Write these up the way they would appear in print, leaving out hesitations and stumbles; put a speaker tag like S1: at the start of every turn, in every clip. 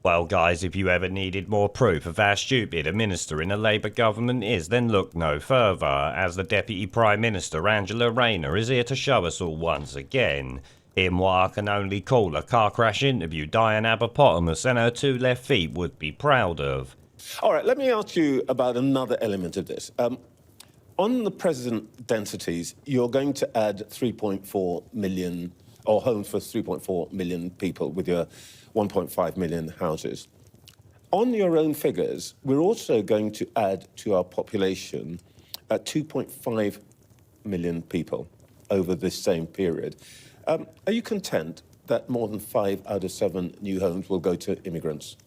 S1: Well guys, if you ever needed more proof of how stupid a minister in a Labour government is, then look no further, as the Deputy Prime Minister Angela Rayner is here to show us all once again. In what I can only call a car crash interview Diane Aberpotamus and her two left feet would be proud of.
S2: All right, let me ask you about another element of this. On the present densities, you're going to add 3.4 million, or homes for 3.4 million people with your 1.5 million houses. On your own figures, we're also going to add to our population 2.5 million people over this same period. Are you content that more than 5 out of 7 new homes will go to immigrants?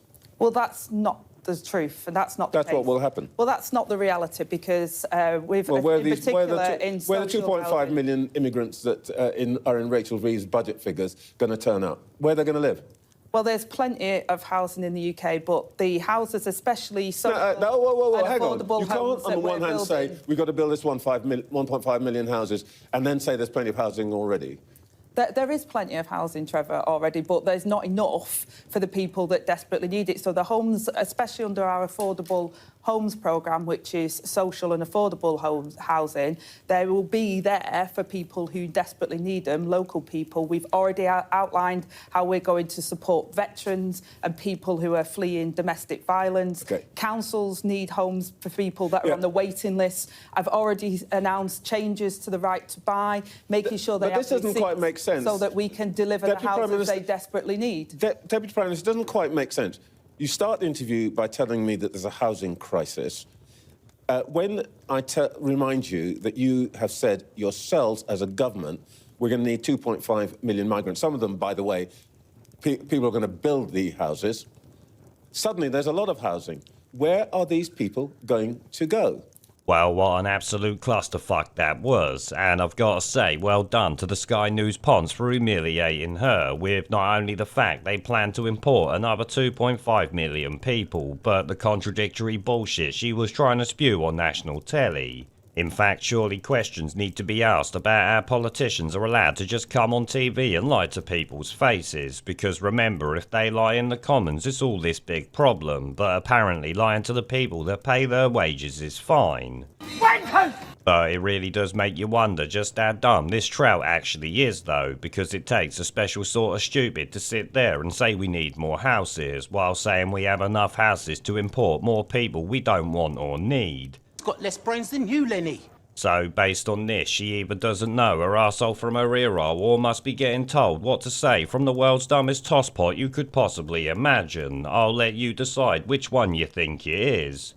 S3: Well, that's not the truth, and that's not the
S2: That's
S3: case.
S2: what will happen.
S3: Well, that's not the reality, because we've,
S2: where
S3: in particular, in
S2: where the 2.5 million immigrants that are in Rachel Reeves' budget figures going to turn up? Where they're going to live?
S3: Well, there's plenty of housing in the UK, but the houses, especially social
S2: hang on. You can't,
S3: homes
S2: on the one hand, say we've got to build this 1.5 million houses, and then say there's plenty of housing already.
S3: There is plenty of housing, Trevor, already, but there's not enough for the people that desperately need it. So the homes, especially under our affordable homes programme, which is social and affordable housing, they will be there for people who desperately need them, local people. We've already outlined how we're going to support veterans and people who are fleeing domestic violence.
S2: Okay.
S3: Councils need homes for people that are on the waiting list. I've already announced changes to the right to buy, making sure they
S2: but this doesn't quite make sense.
S3: So that we can deliver the houses they desperately need.
S2: Deputy Prime Minister, it doesn't quite make sense. You start the interview by telling me that there's a housing crisis. When I remind you that you have said yourselves as a government, we're going to need 2.5 million migrants. Some of them, by the way, people are going to build the houses. Suddenly, there's a lot of housing. Where are these people going to go?
S1: Well, what an absolute clusterfuck that was, and I've got to say, well done to the Sky News Ponds for humiliating her with not only the fact they plan to import another 2.5 million people, but the contradictory bullshit she was trying to spew on national telly. In fact, surely questions need to be asked about how politicians are allowed to just come on TV and lie to people's faces, because remember, if they lie in the Commons, it's all this big problem, but apparently lying to the people that pay their wages is fine. Wankers! But it really does make you wonder just how dumb this trout actually is though, because it takes a special sort of stupid to sit there and say we need more houses, while saying we have enough houses to import more people we don't want or need.
S4: Got less brains than you, Lenny.
S1: So, based on this, she either doesn't know her arsehole from her earhole or must be getting told what to say from the world's dumbest tosspot you could possibly imagine. I'll let you decide which one you think it is.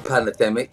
S5: Pandemic